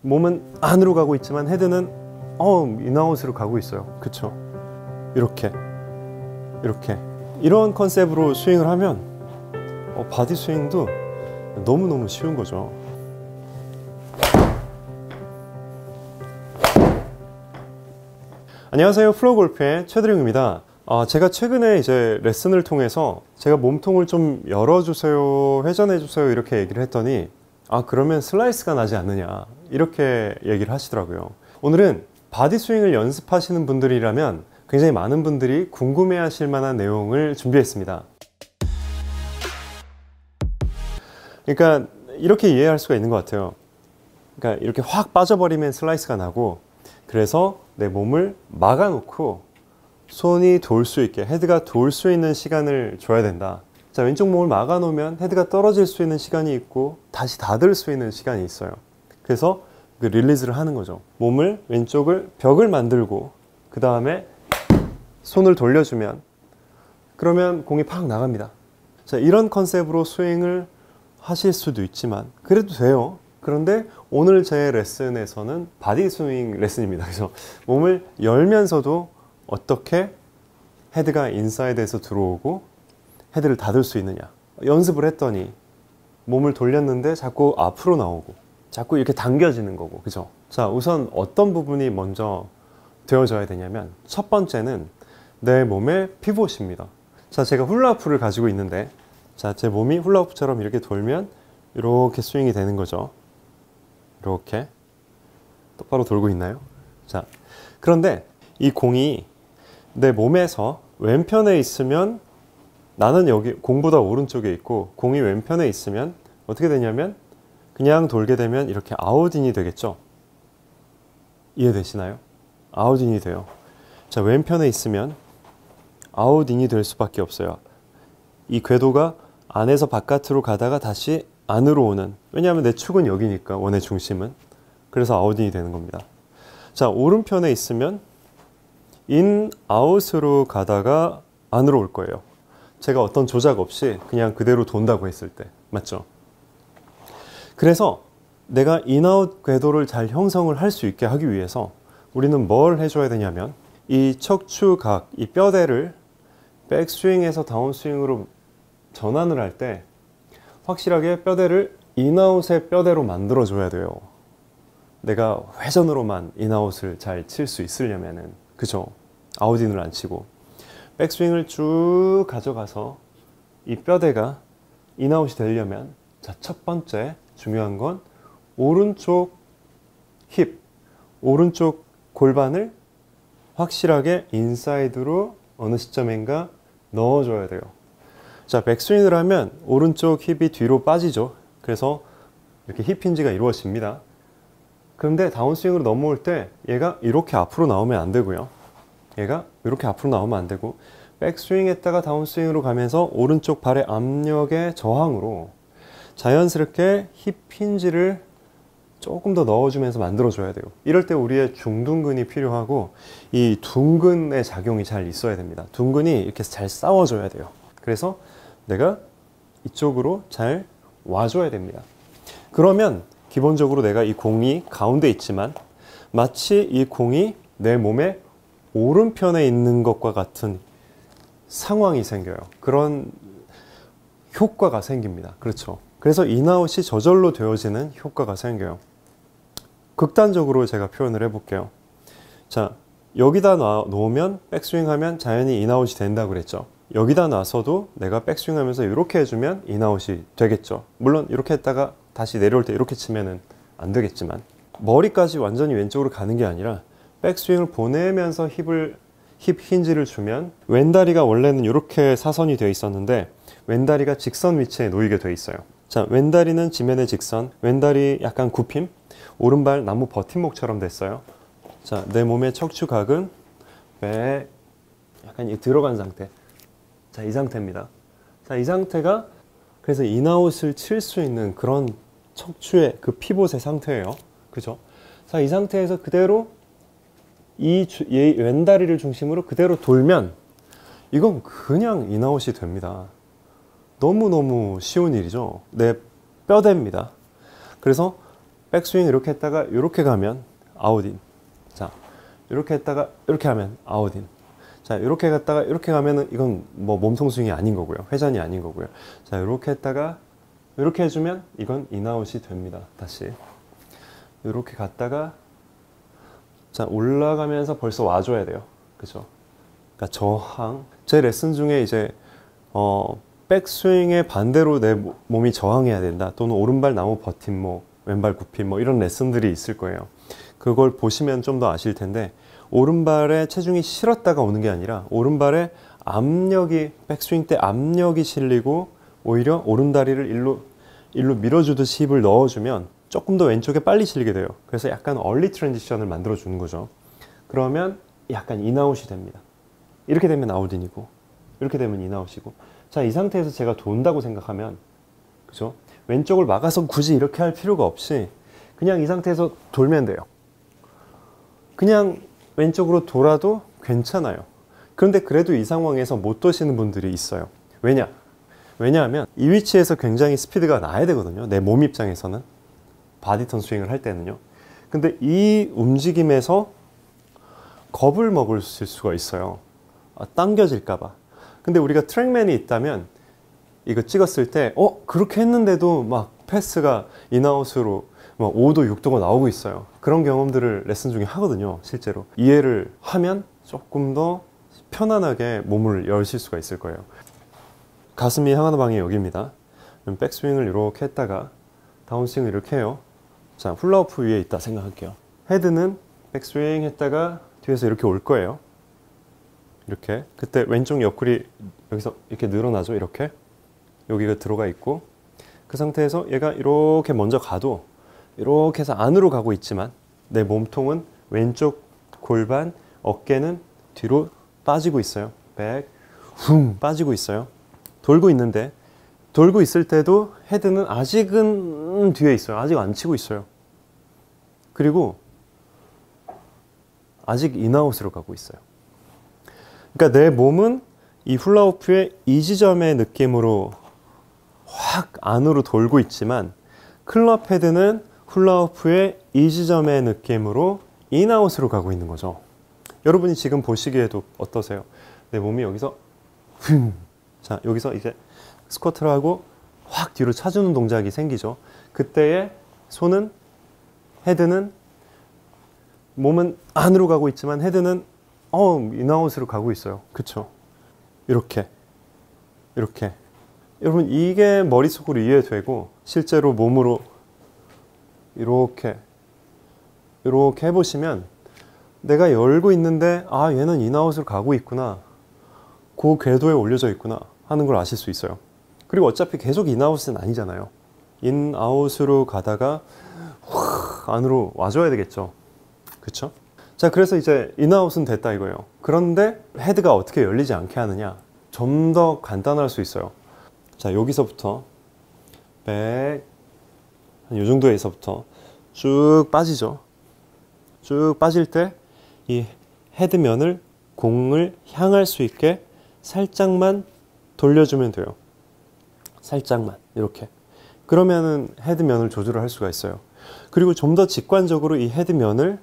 몸은 안으로 가고 있지만 헤드는 인아웃으로 가고 있어요. 그쵸? 이렇게 이런 컨셉으로 스윙을 하면 바디 스윙도 너무너무 쉬운 거죠. 안녕하세요, 플로우골프의 최드령입니다. 제가 최근에 이제 레슨을 통해서 제가 몸통을 좀 열어주세요, 회전해주세요 이렇게 얘기를 했더니 그러면 슬라이스가 나지 않느냐 이렇게 얘기를 하시더라고요. 오늘은 바디 스윙을 연습하시는 분들이라면 굉장히 많은 분들이 궁금해 하실 만한 내용을 준비했습니다. 그러니까 이렇게 이해할 수가 있는 것 같아요. 그러니까 이렇게 확 빠져버리면 슬라이스가 나고, 그래서 내 몸을 막아놓고 손이 돌 수 있게, 헤드가 돌 수 있는 시간을 줘야 된다. 자, 왼쪽 몸을 막아놓으면 헤드가 떨어질 수 있는 시간이 있고 다시 닫을 수 있는 시간이 있어요. 그래서 그 릴리즈를 하는 거죠. 몸을, 왼쪽을 벽을 만들고 그 다음에 손을 돌려주면, 그러면 공이 팍 나갑니다. 자, 이런 컨셉으로 스윙을 하실 수도 있지만 그래도 돼요. 그런데 오늘 제 레슨에서는 바디 스윙 레슨입니다. 그래서 몸을 열면서도 어떻게 헤드가 인사이드에서 들어오고 헤드를 닫을 수 있느냐 연습을 했더니 몸을 돌렸는데 자꾸 앞으로 나오고 자꾸 이렇게 당겨지는 거고, 그죠? 자, 우선 어떤 부분이 먼저 되어져야 되냐면, 첫 번째는 내 몸의 피봇입니다. 자, 제가 훌라후프를 가지고 있는데, 자, 제 몸이 훌라후프처럼 이렇게 돌면 이렇게 스윙이 되는 거죠. 이렇게 똑바로 돌고 있나요? 자, 그런데 이 공이 내 몸에서 왼편에 있으면, 나는 여기 공보다 오른쪽에 있고 공이 왼편에 있으면 어떻게 되냐면, 그냥 돌게 되면 이렇게 아웃인이 되겠죠. 이해되시나요? 아웃인이 돼요. 자, 왼편에 있으면 아웃인이 될 수밖에 없어요. 이 궤도가 안에서 바깥으로 가다가 다시 안으로 오는, 왜냐하면 내 축은 여기니까, 원의 중심은. 그래서 아웃인이 되는 겁니다. 자, 오른편에 있으면 인, 아웃으로 가다가 안으로 올 거예요. 제가 어떤 조작 없이 그냥 그대로 돈다고 했을 때, 맞죠? 그래서 내가 인아웃 궤도를 잘 형성을 할 수 있게 하기 위해서 우리는 뭘 해줘야 되냐면, 이 척추각, 이 뼈대를 백스윙에서 다운스윙으로 전환을 할 때 확실하게 뼈대를 인아웃의 뼈대로 만들어줘야 돼요. 내가 회전으로만 인아웃을 잘 칠 수 있으려면은, 그죠? 아웃인을 안 치고 백스윙을 쭉 가져가서 이 뼈대가 인아웃이 되려면, 자, 첫 번째 중요한 건 오른쪽 힙, 오른쪽 골반을 확실하게 인사이드로 어느 시점인가 넣어줘야 돼요. 자, 백스윙을 하면 오른쪽 힙이 뒤로 빠지죠. 그래서 이렇게 힙 힌지가 이루어집니다. 그런데 다운스윙으로 넘어올 때 얘가 이렇게 앞으로 나오면 안 되고요. 얘가 이렇게 앞으로 나오면 안 되고, 백스윙 했다가 다운스윙으로 가면서 오른쪽 발의 압력의 저항으로 자연스럽게 힙 힌지를 조금 더 넣어주면서 만들어줘야 돼요. 이럴 때 우리의 중둔근이 필요하고, 이 둔근의 작용이 잘 있어야 됩니다. 둔근이 이렇게 잘 싸워줘야 돼요. 그래서 내가 이쪽으로 잘 와줘야 됩니다. 그러면 기본적으로 내가 이 공이 가운데 있지만 마치 이 공이 내 몸의 오른편에 있는 것과 같은 상황이 생겨요. 그런 효과가 생깁니다. 그렇죠? 그래서 인아웃이 저절로 되어지는 효과가 생겨요. 극단적으로 제가 표현을 해볼게요. 자, 여기다 놓으면 백스윙 하면 자연히 인아웃이 된다고 그랬죠. 여기다 놔서도 내가 백스윙 하면서 이렇게 해주면 인아웃이 되겠죠. 물론 이렇게 했다가 다시 내려올 때 이렇게 치면은 안 되겠지만, 머리까지 완전히 왼쪽으로 가는 게 아니라 백스윙을 보내면서 힙 힌지를 주면, 왼다리가 원래는 이렇게 사선이 되어 있었는데 왼다리가 직선 위치에 놓이게 되어 있어요. 자, 왼다리는 지면의 직선, 왼다리 약간 굽힘, 오른발 나무 버팀목처럼 됐어요. 자, 내 몸의 척추각은 약간 들어간 상태. 자, 이 상태입니다. 자, 이 상태가 그래서 인아웃을 칠 수 있는 그런 척추의 그 피봇의 상태예요. 그죠? 자, 이 상태에서 그대로 이 왼다리를 중심으로 그대로 돌면 이건 그냥 인아웃이 됩니다. 너무너무 쉬운 일이죠. 내 뼈대입니다. 그래서 백스윙 이렇게 했다가 이렇게 가면 아웃인. 자, 이렇게 했다가 이렇게 하면 아웃인. 자, 이렇게 갔다가 이렇게 가면은 이건 뭐 몸통 스윙이 아닌 거고요. 회전이 아닌 거고요. 자, 이렇게 했다가 이렇게 해주면 이건 인아웃이 됩니다. 다시 이렇게 갔다가 자, 올라가면서 벌써 와줘야 돼요. 그죠? 그러니까 저항. 제 레슨 중에 이제 백스윙의 반대로 내 몸이 저항해야 된다. 또는 오른발 나무 버팀목, 왼발 굽힘 뭐 이런 레슨들이 있을 거예요. 그걸 보시면 좀 더 아실 텐데 오른발에 체중이 실었다가 오는 게 아니라 오른발에 압력이 백스윙 때 압력이 실리고 오히려 오른다리를 일로 밀어주듯이 힙을 넣어주면 조금 더 왼쪽에 빨리 실리게 돼요. 그래서 약간 얼리 트랜지션을 만들어 주는 거죠. 그러면 약간 인아웃이 됩니다. 이렇게 되면 아웃인이고 이렇게 되면 인아웃이고. 자, 이 상태에서 제가 돈다고 생각하면 그죠? 왼쪽을 막아서 굳이 이렇게 할 필요가 없이 그냥 이 상태에서 돌면 돼요. 그냥 왼쪽으로 돌아도 괜찮아요. 그런데 그래도 이 상황에서 못 도시는 분들이 있어요. 왜냐하면 이 위치에서 굉장히 스피드가 나야 되거든요. 내 몸 입장에서는. 바디턴 스윙을 할 때는요. 근데 이 움직임에서 겁을 먹을 수가 있어요. 당겨질까봐. 근데 우리가 트랙맨이 있다면 이거 찍었을 때 그렇게 했는데도 막 패스가 인아웃으로 막 5도 6도가 나오고 있어요. 그런 경험들을 레슨 중에 하거든요. 실제로 이해를 하면 조금 더 편안하게 몸을 여실 수가 있을 거예요. 가슴이 향하는 방이 여기입니다. 백스윙을 이렇게 했다가 다운스윙을 이렇게 해요. 자, 훌라후프 위에 있다 생각할게요. 헤드는 백스윙 했다가 뒤에서 이렇게 올 거예요. 이렇게. 그때 왼쪽 옆구리 여기서 이렇게 늘어나죠. 이렇게. 여기가 들어가 있고 그 상태에서 얘가 이렇게 먼저 가도 이렇게 해서 안으로 가고 있지만 내 몸통은 왼쪽 골반, 어깨는 뒤로 빠지고 있어요. 빠지고 있어요. 돌고 있는데 돌고 있을 때도 헤드는 아직은 뒤에 있어요. 아직 안 치고 있어요. 그리고 아직 인아웃으로 가고 있어요. 그러니까 내 몸은 이 훌라후프의 이 지점의 느낌으로 확 안으로 돌고 있지만 클럽 헤드는 훌라후프의 이 지점의 느낌으로 인아웃으로 가고 있는 거죠. 여러분이 지금 보시기에도 어떠세요? 내 몸이 여기서 자, 여기서 이제 스쿼트를 하고 확 뒤로 차주는 동작이 생기죠. 그때의 손은 헤드는 몸은 안으로 가고 있지만 헤드는 인아웃으로 가고 있어요. 그쵸? 이렇게 여러분 이게 머릿속으로 이해되고 실제로 몸으로 이렇게 해보시면 내가 열고 있는데 얘는 인아웃으로 가고 있구나, 그 궤도에 올려져 있구나 하는 걸 아실 수 있어요. 그리고 어차피 계속 인아웃은 아니잖아요. 인아웃으로 가다가 안으로 와줘야 되겠죠. 그쵸? 자, 그래서 이제 인아웃은 됐다 이거예요. 그런데 헤드가 어떻게 열리지 않게 하느냐, 좀 더 간단할 수 있어요. 자, 여기서부터 한 이 정도에서부터 쭉 빠지죠. 쭉 빠질 때 이 헤드면을 공을 향할 수 있게 살짝만 돌려주면 돼요. 살짝만 이렇게. 그러면은 헤드면을 조절을 할 수가 있어요. 그리고 좀 더 직관적으로 이 헤드면을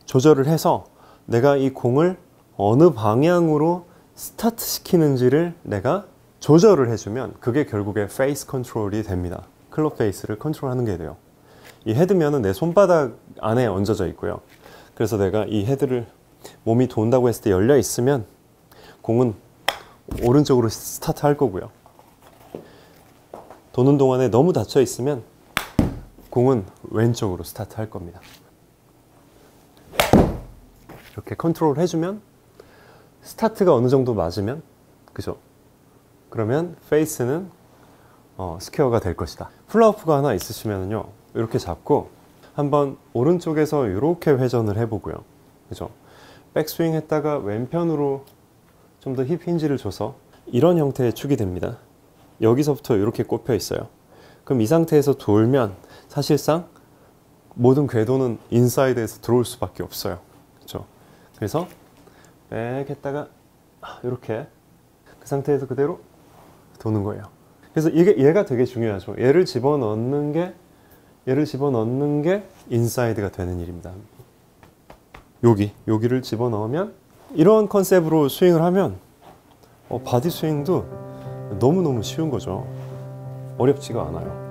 조절을 해서 내가 이 공을 어느 방향으로 스타트 시키는지를 내가 조절을 해주면 그게 결국에 페이스 컨트롤이 됩니다. 클럽 페이스를 컨트롤하는 게 돼요. 이 헤드면은 내 손바닥 안에 얹어져 있고요. 그래서 내가 이 헤드를 몸이 돈다고 했을 때 열려 있으면 공은 오른쪽으로 스타트 할 거고요. 도는 동안에 너무 닫혀 있으면 공은 왼쪽으로 스타트 할 겁니다. 이렇게 컨트롤 해주면 스타트가 어느 정도 맞으면, 그죠? 그러면 페이스는 스퀘어가 될 것이다. 훌라후프가 하나 있으시면요, 이렇게 잡고 한번 오른쪽에서 이렇게 회전을 해보고요. 그죠? 백스윙 했다가 왼편으로 좀 더 힙 힌지를 줘서 이런 형태의 축이 됩니다. 여기서부터 이렇게 꼽혀 있어요. 그럼 이 상태에서 돌면 사실상 모든 궤도는 인사이드에서 들어올 수밖에 없어요. 그렇죠? 그래서 백 했다가 이렇게 그 상태에서 그대로 도는 거예요. 그래서 얘가 되게 중요하죠. 얘를 집어넣는 게 얘를 집어넣는 게 인사이드가 되는 일입니다. 여기를 집어넣으면 이런 컨셉으로 스윙을 하면 바디 스윙도 너무너무 쉬운 거죠. 어렵지가 않아요.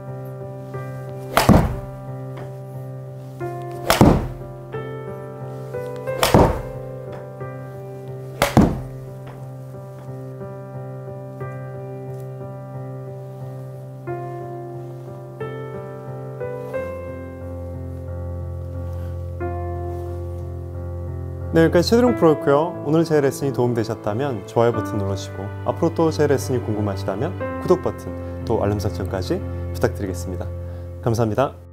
네, 여기까지 최드롱 프로였고요. 오늘 제 레슨이 도움되셨다면 좋아요 버튼 눌러주시고 앞으로 또 제 레슨이 궁금하시다면 구독 버튼 또 알람 설정까지 부탁드리겠습니다. 감사합니다.